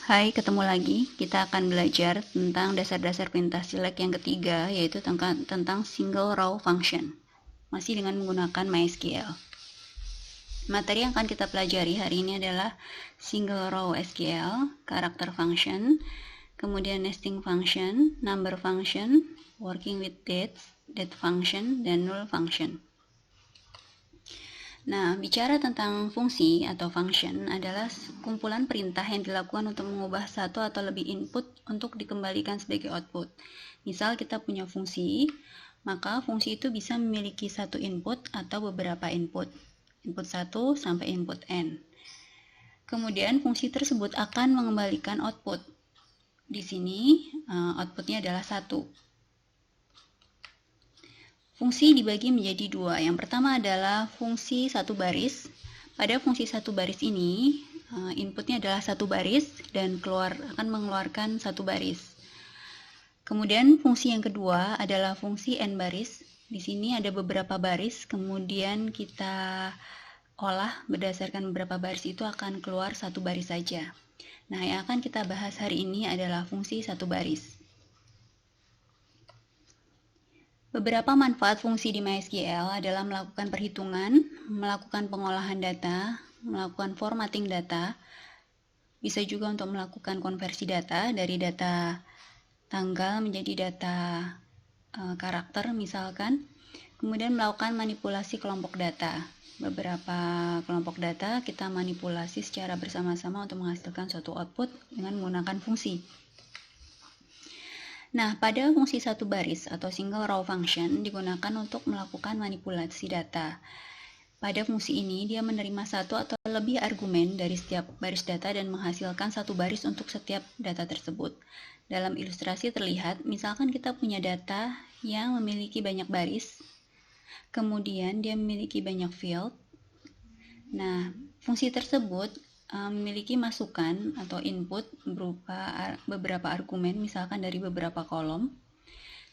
Hai, ketemu lagi. Kita akan belajar tentang dasar-dasar perintah select yang ketiga, yaitu tentang single row function. Masih dengan menggunakan MySQL. Materi yang akan kita pelajari hari ini adalah single row SQL, karakter function, kemudian nesting function, number function, working with dates, date function, dan null function. Nah, bicara tentang fungsi atau function adalah kumpulan perintah yang dilakukan untuk mengubah satu atau lebih input untuk dikembalikan sebagai output. Misal kita punya fungsi, maka fungsi itu bisa memiliki satu input atau beberapa input. Input 1 sampai input n. Kemudian fungsi tersebut akan mengembalikan output. Di sini outputnya adalah 1. Fungsi dibagi menjadi dua. Yang pertama adalah fungsi satu baris. Pada fungsi satu baris ini, inputnya adalah satu baris dan akan mengeluarkan satu baris. Kemudian fungsi yang kedua adalah fungsi n baris. Di sini ada beberapa baris, kemudian kita olah berdasarkan beberapa baris itu akan keluar satu baris saja. Nah, yang akan kita bahas hari ini adalah fungsi satu baris. Beberapa manfaat fungsi di MySQL adalah melakukan perhitungan, melakukan pengolahan data, melakukan formatting data, bisa juga untuk melakukan konversi data dari data tanggal menjadi data karakter misalkan, kemudian melakukan manipulasi kelompok data. Beberapa kelompok data kita manipulasi secara bersama-sama untuk menghasilkan suatu output dengan menggunakan fungsi. Nah, pada fungsi satu baris atau single row function digunakan untuk melakukan manipulasi data. Pada fungsi ini, dia menerima satu atau lebih argumen dari setiap baris data dan menghasilkan satu baris untuk setiap data tersebut. Dalam ilustrasi terlihat, misalkan kita punya data yang memiliki banyak baris, kemudian dia memiliki banyak field. Nah, fungsi tersebut memiliki masukan atau input berupa beberapa argumen, misalkan dari beberapa kolom.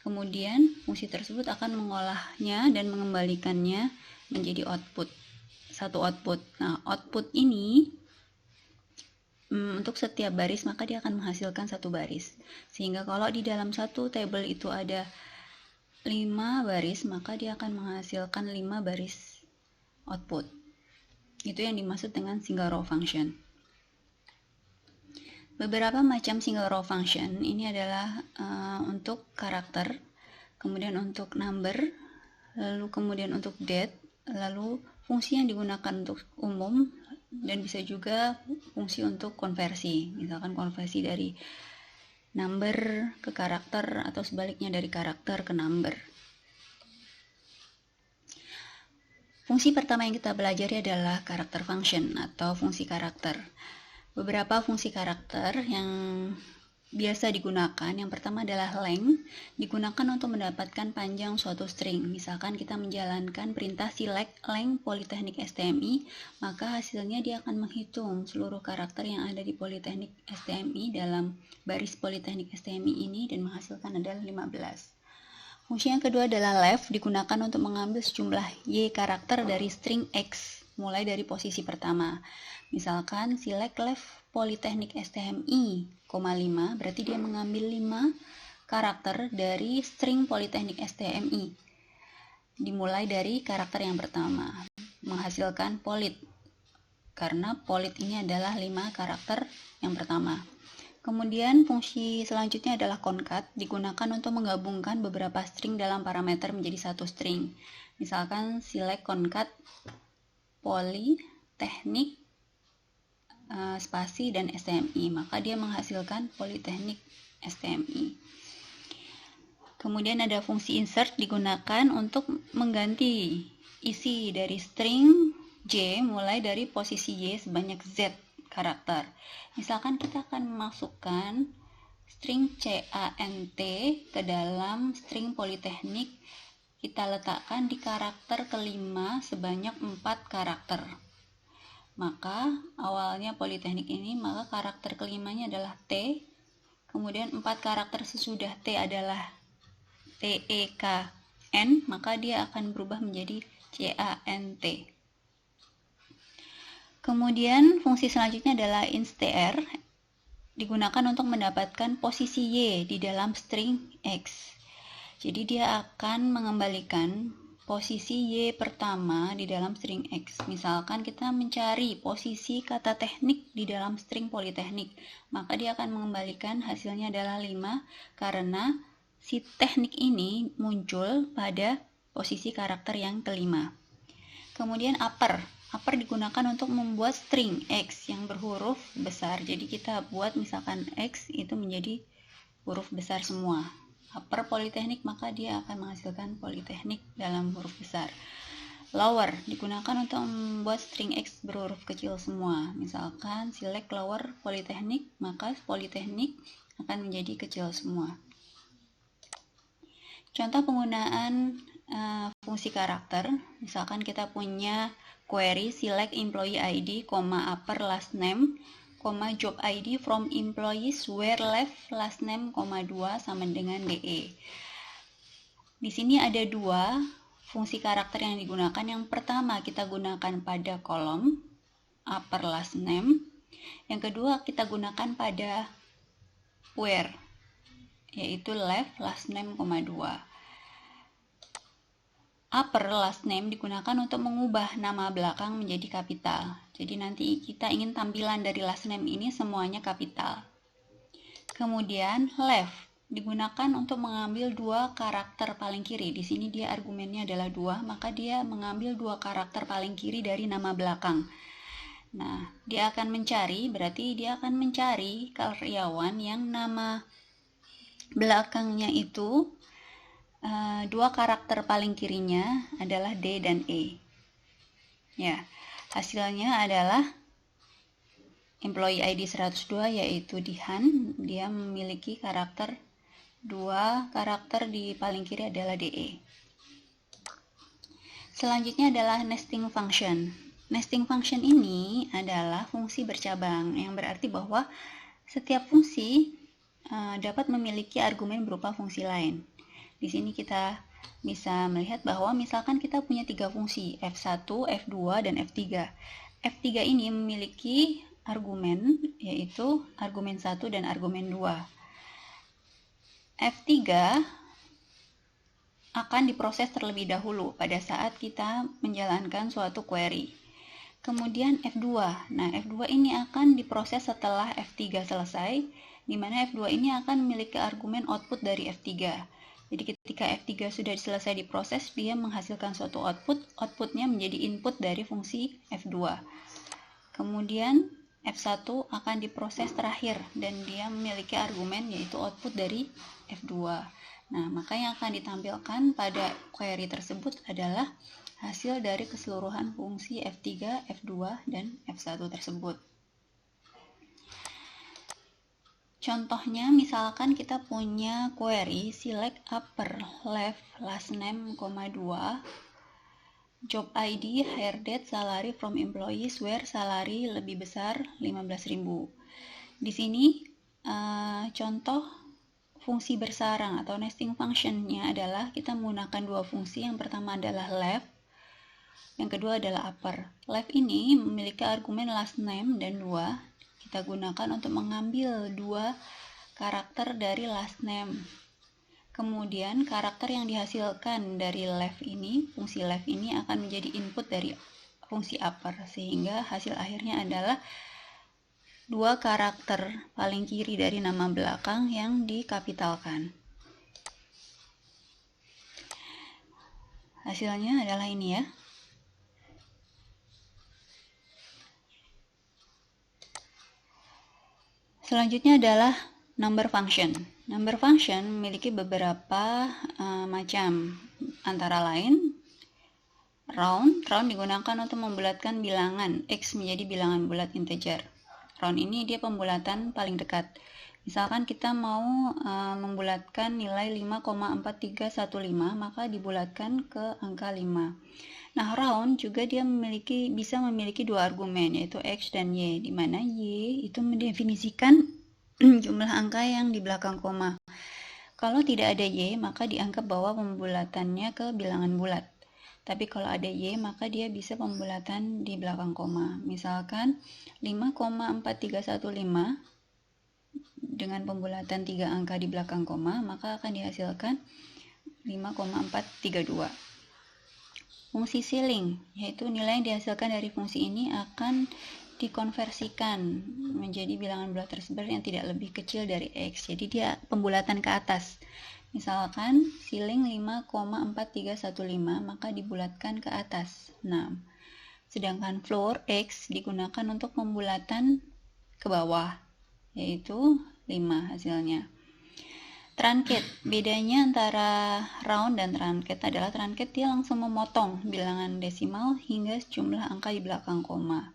Kemudian fungsi tersebut akan mengolahnya dan mengembalikannya menjadi output, satu output. Nah, output ini untuk setiap baris maka dia akan menghasilkan satu baris. Sehingga kalau di dalam satu table itu ada 5 baris, maka dia akan menghasilkan 5 baris output. Itu yang dimaksud dengan single row function. Beberapa macam single row function ini adalah untuk karakter, kemudian untuk number, lalu kemudian untuk date, lalu fungsi yang digunakan untuk umum, dan bisa juga fungsi untuk konversi, misalkan konversi dari number ke karakter atau sebaliknya dari karakter ke number. Fungsi pertama yang kita pelajari adalah karakter function atau fungsi karakter. Beberapa fungsi karakter yang biasa digunakan, yang pertama adalah length, digunakan untuk mendapatkan panjang suatu string. Misalkan kita menjalankan perintah select length polytechnic STMI, maka hasilnya dia akan menghitung seluruh karakter yang ada di polytechnic STMI dalam baris polytechnic STMI ini dan menghasilkan adalah 15. Fungsi yang kedua adalah left, digunakan untuk mengambil sejumlah y karakter dari string x, mulai dari posisi pertama. Misalkan select left polytechnic STMI, 5, berarti dia mengambil 5 karakter dari string polytechnic STMI. Dimulai dari karakter yang pertama, menghasilkan polit, karena polit ini adalah 5 karakter yang pertama. Kemudian fungsi selanjutnya adalah concat, digunakan untuk menggabungkan beberapa string dalam parameter menjadi satu string. Misalkan select concat polytechnic spasi dan STMI, maka dia menghasilkan polytechnic STMI. Kemudian ada fungsi insert, digunakan untuk mengganti isi dari string J mulai dari posisi Y sebanyak Z karakter. Misalkan kita akan memasukkan string CANT ke dalam string polytechnic, kita letakkan di karakter kelima sebanyak 4 karakter. Maka awalnya polytechnic ini, maka karakter kelimanya adalah T, kemudian 4 karakter sesudah T adalah TEKN, maka dia akan berubah menjadi CANT. Kemudian fungsi selanjutnya adalah instr, digunakan untuk mendapatkan posisi Y di dalam string X. Jadi dia akan mengembalikan posisi Y pertama di dalam string X. Misalkan kita mencari posisi kata teknik di dalam string politeknik, maka dia akan mengembalikan hasilnya adalah 5 karena si teknik ini muncul pada posisi karakter yang kelima. Kemudian upper digunakan untuk membuat string X yang berhuruf besar. Jadi kita buat misalkan X itu menjadi huruf besar semua. Upper politeknik, maka dia akan menghasilkan politeknik dalam huruf besar. Lower digunakan untuk membuat string X berhuruf kecil semua. Misalkan select lower politeknik, maka politeknik akan menjadi kecil semua. Contoh penggunaan fungsi karakter, misalkan kita punya query select employee ID, upper last name, job ID from employees where left last name, 2 sama dengan DE. Di sini ada dua fungsi karakter yang digunakan. Yang pertama kita gunakan pada kolom upper last name, yang kedua kita gunakan pada where, yaitu left last name, 2. Upper last name digunakan untuk mengubah nama belakang menjadi kapital. Jadi nanti kita ingin tampilan dari last name ini semuanya kapital. Kemudian left digunakan untuk mengambil 2 karakter paling kiri. Di sini dia argumennya adalah 2, maka dia mengambil 2 karakter paling kiri dari nama belakang. Nah, dia akan mencari, berarti dia akan mencari karyawan yang nama belakangnya itu 2 karakter paling kirinya adalah D dan E. Ya, hasilnya adalah employee ID 102 yaitu Dihan. Dia memiliki 2 karakter di paling kiri adalah DE. Selanjutnya adalah nesting function. Nesting function ini adalah fungsi bercabang, yang berarti bahwa setiap fungsi dapat memiliki argumen berupa fungsi lain. Di sini kita bisa melihat bahwa misalkan kita punya 3 fungsi, F1, F2, dan F3. F3 ini memiliki argumen, yaitu argumen 1 dan argumen 2. F3 akan diproses terlebih dahulu pada saat kita menjalankan suatu query. Kemudian F2. Nah, F2 ini akan diproses setelah F3 selesai, di mana F2 ini akan memiliki argumen output dari F3. Jadi ketika F3 sudah selesai diproses, dia menghasilkan suatu output. Outputnya menjadi input dari fungsi F2. Kemudian F1 akan diproses terakhir dan dia memiliki argumen yaitu output dari F2. Nah, maka yang akan ditampilkan pada query tersebut adalah hasil dari keseluruhan fungsi F3, F2, dan F1 tersebut. Contohnya, misalkan kita punya query select upper left last name, 2, job ID, hire date, salary from employees where salary lebih besar 15.000. Di sini contoh fungsi bersarang atau nesting functionnya adalah kita menggunakan 2 fungsi. Yang pertama adalah left, yang kedua adalah upper. Left ini memiliki argumen last name dan 2. Kita gunakan untuk mengambil 2 karakter dari last name. Kemudian karakter yang dihasilkan dari left ini, fungsi left ini akan menjadi input dari fungsi upper, sehingga hasil akhirnya adalah 2 karakter paling kiri dari nama belakang yang dikapitalkan. Hasilnya adalah ini ya. Selanjutnya adalah number function. Number function memiliki beberapa macam, antara lain round. Round digunakan untuk membulatkan bilangan X menjadi bilangan bulat integer. Round ini dia pembulatan paling dekat. Misalkan kita mau membulatkan nilai 5,4315, maka dibulatkan ke angka 5. Nah, round juga dia bisa memiliki 2 argumen, yaitu X dan Y, di mana Y itu mendefinisikan jumlah angka yang di belakang koma. Kalau tidak ada Y, maka dianggap bahwa pembulatannya ke bilangan bulat. Tapi kalau ada Y, maka dia bisa pembulatan di belakang koma. Misalkan 5,4315 dengan pembulatan 3 angka di belakang koma, maka akan dihasilkan 5,432. Fungsi ceiling, yaitu nilai yang dihasilkan dari fungsi ini akan dikonversikan menjadi bilangan bulat tersebar yang tidak lebih kecil dari X. Jadi dia pembulatan ke atas. Misalkan ceiling 5,4315, maka dibulatkan ke atas 6. Sedangkan floor X digunakan untuk pembulatan ke bawah, yaitu 5 hasilnya. Truncated, bedanya antara round dan truncated adalah truncated dia langsung memotong bilangan desimal hingga jumlah angka di belakang koma.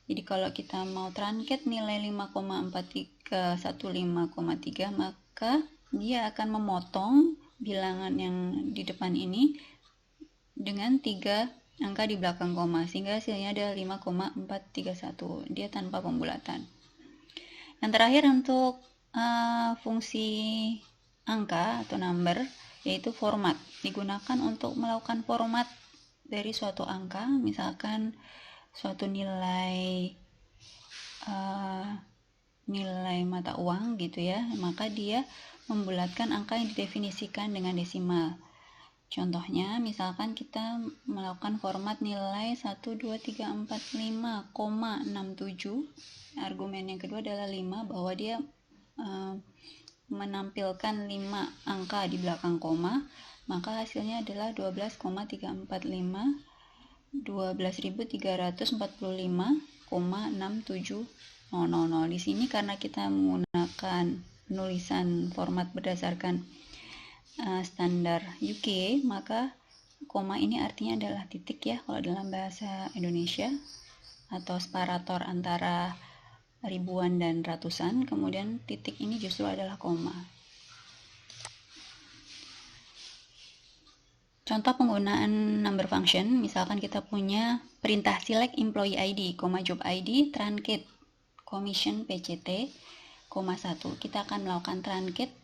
Jadi kalau kita mau truncated nilai 5,4315,3, maka dia akan memotong bilangan yang di depan ini dengan 3 angka di belakang koma, sehingga hasilnya ada 5,431. Dia tanpa pembulatan. Yang terakhir untuk fungsi angka atau number, yaitu format. Digunakan untuk melakukan format dari suatu angka, misalkan suatu nilai mata uang gitu ya, maka dia membulatkan angka yang didefinisikan dengan desimal. Contohnya, misalkan kita melakukan format nilai 12345,67. Argumen yang kedua adalah 5, bahwa dia menampilkan 5 angka di belakang koma, maka hasilnya adalah 12,345 12.345,67000. Di sini karena kita menggunakan penulisan format berdasarkan standar UK, maka koma ini artinya adalah titik ya kalau dalam bahasa Indonesia, atau separator antara ribuan dan ratusan. Kemudian titik ini justru adalah koma. Contoh penggunaan number function, misalkan kita punya perintah select employee ID, job ID, truncate, commission PCT, 1. Kita akan melakukan truncate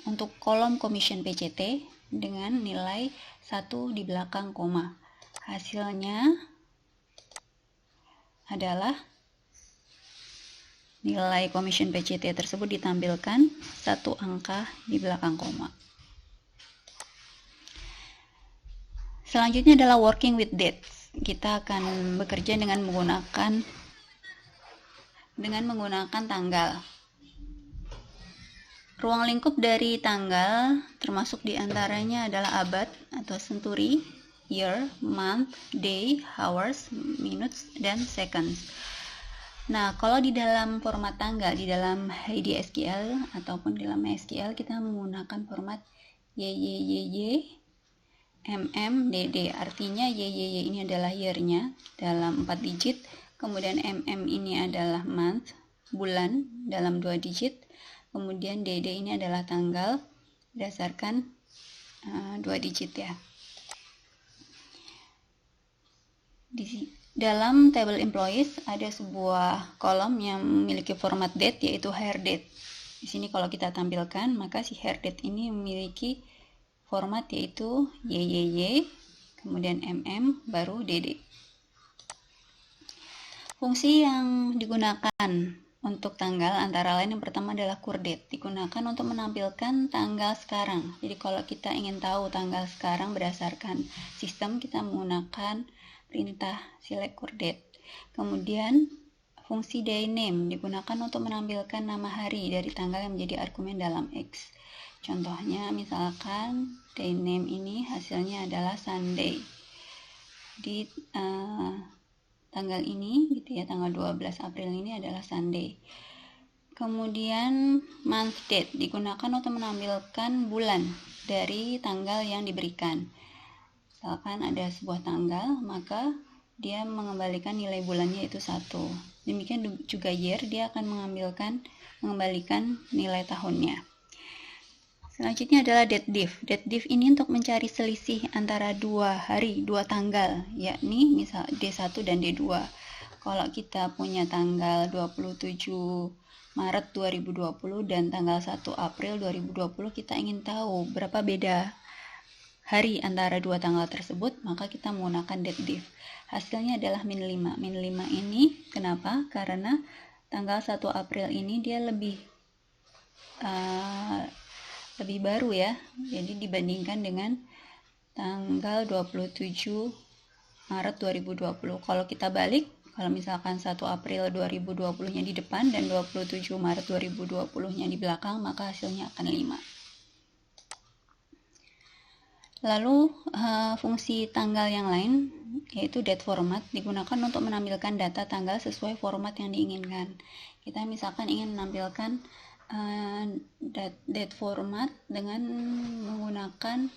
untuk kolom commission PCT dengan nilai 1 di belakang koma. Hasilnya adalah nilai commission PCT tersebut ditampilkan 1 angka di belakang koma. Selanjutnya adalah working with dates. Kita akan bekerja dengan menggunakan tanggal. Ruang lingkup dari tanggal termasuk diantaranya adalah abad atau century, year, month, day, hours, minutes, dan seconds. Nah, kalau di dalam format tanggal, di dalam HDSQL ataupun di dalam SQL, kita menggunakan format YYYY, DD. Artinya YYY ini adalah year-nya dalam 4 digit, kemudian ini adalah month, bulan dalam 2 digit, kemudian DD ini adalah tanggal berdasarkan 2 digit ya. Di dalam table employees ada sebuah kolom yang memiliki format date, yaitu hire date. Di sini kalau kita tampilkan, maka si hire date ini memiliki format yaitu YYY, kemudian baru DD. Fungsi yang digunakan untuk tanggal antara lain yang pertama adalah CURDATE, digunakan untuk menampilkan tanggal sekarang. Jadi kalau kita ingin tahu tanggal sekarang berdasarkan sistem, kita menggunakan perintah select CURDATE. Kemudian fungsi dayname digunakan untuk menampilkan nama hari dari tanggal yang menjadi argumen dalam X. Contohnya misalkan dayname ini hasilnya adalah Sunday. Di tanggal ini gitu ya, tanggal 12 April ini adalah Sunday. Kemudian month date digunakan untuk menampilkan bulan dari tanggal yang diberikan. Misalkan ada sebuah tanggal, maka dia mengembalikan nilai bulannya itu 1. Demikian juga year, dia akan mengembalikan nilai tahunnya. Selanjutnya adalah date diff. Date diff ini untuk mencari selisih antara 2 hari, 2 tanggal, yakni misal D1 dan D2. Kalau kita punya tanggal 27 Maret 2020 dan tanggal 1 April 2020, kita ingin tahu berapa beda hari antara 2 tanggal tersebut, maka kita menggunakan date diff. Hasilnya adalah min 5. Min 5 ini kenapa? Karena tanggal 1 April ini dia lebih lebih baru ya. Jadi dibandingkan dengan tanggal 27 Maret 2020. Kalau kita balik, kalau misalkan 1 April 2020-nya di depan dan 27 Maret 2020-nya di belakang, maka hasilnya akan 5. Lalu fungsi tanggal yang lain yaitu date format digunakan untuk menampilkan data tanggal sesuai format yang diinginkan. Kita misalkan ingin menampilkan date format dengan menggunakan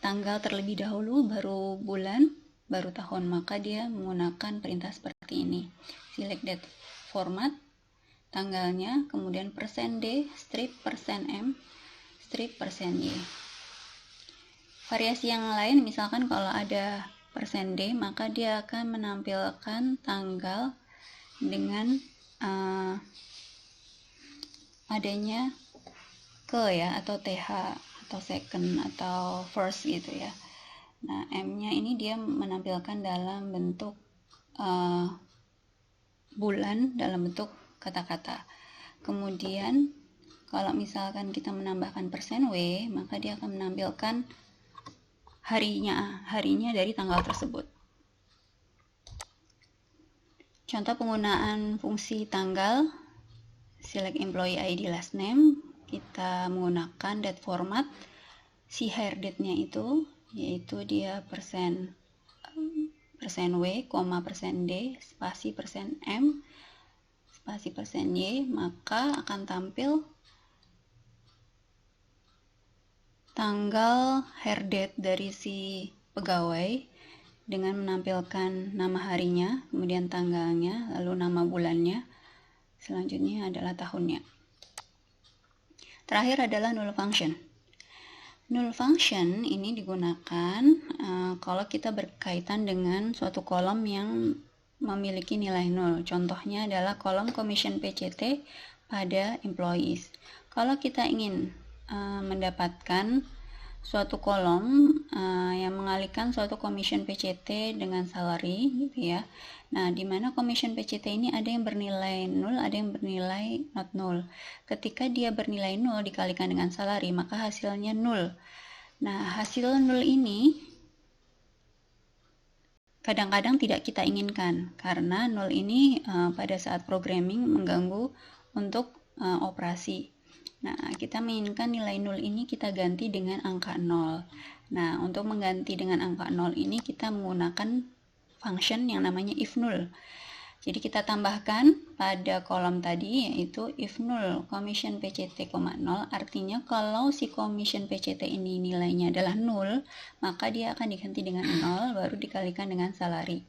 tanggal terlebih dahulu, baru bulan, baru tahun, maka dia menggunakan perintah seperti ini. Select date format, tanggalnya, kemudian %D, strip %M, strip %Y. Variasi yang lain, misalkan kalau ada %D, maka dia akan menampilkan tanggal dengan adanya ya, atau TH, atau second, atau first gitu ya. Nah, M-nya ini dia menampilkan dalam bentuk bulan, dalam bentuk kata-kata. Kemudian, kalau misalkan kita menambahkan %W, maka dia akan menampilkan harinya dari tanggal tersebut. Contoh penggunaan fungsi tanggal, select employee ID last name, kita menggunakan date format, si hire date-nya itu, yaitu dia %W, %D, spasi %M, spasi %Y, maka akan tampil tanggal hire date dari si pegawai dengan menampilkan nama harinya, kemudian tanggalnya, lalu nama bulannya, selanjutnya adalah tahunnya. Terakhir adalah null function. Null function ini digunakan kalau kita berkaitan dengan suatu kolom yang memiliki nilai nol. Contohnya adalah kolom commission PCT pada employees. Kalau kita ingin mendapatkan suatu kolom yang mengalihkan suatu commission PCT dengan salary gitu ya. Nah, di mana commission PCT ini ada yang bernilai 0, ada yang bernilai not null. Ketika dia bernilai 0 dikalikan dengan salary, maka hasilnya 0. Nah, hasil 0 ini kadang-kadang tidak kita inginkan karena 0 ini pada saat programming mengganggu untuk operasi. Nah, kita menginginkan nilai 0 ini kita ganti dengan angka 0. Nah, untuk mengganti dengan angka 0 ini kita menggunakan function yang namanya if null. Jadi kita tambahkan pada kolom tadi yaitu if null commission PCT, 0, artinya kalau si commission PCT ini nilainya adalah 0, maka dia akan diganti dengan 0 baru dikalikan dengan salary.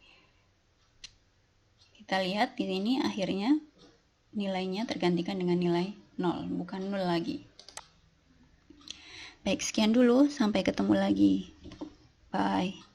Kita lihat di sini akhirnya nilainya tergantikan dengan nilai 0, bukan 0 lagi. Baik, sekian dulu, sampai ketemu lagi. Bye.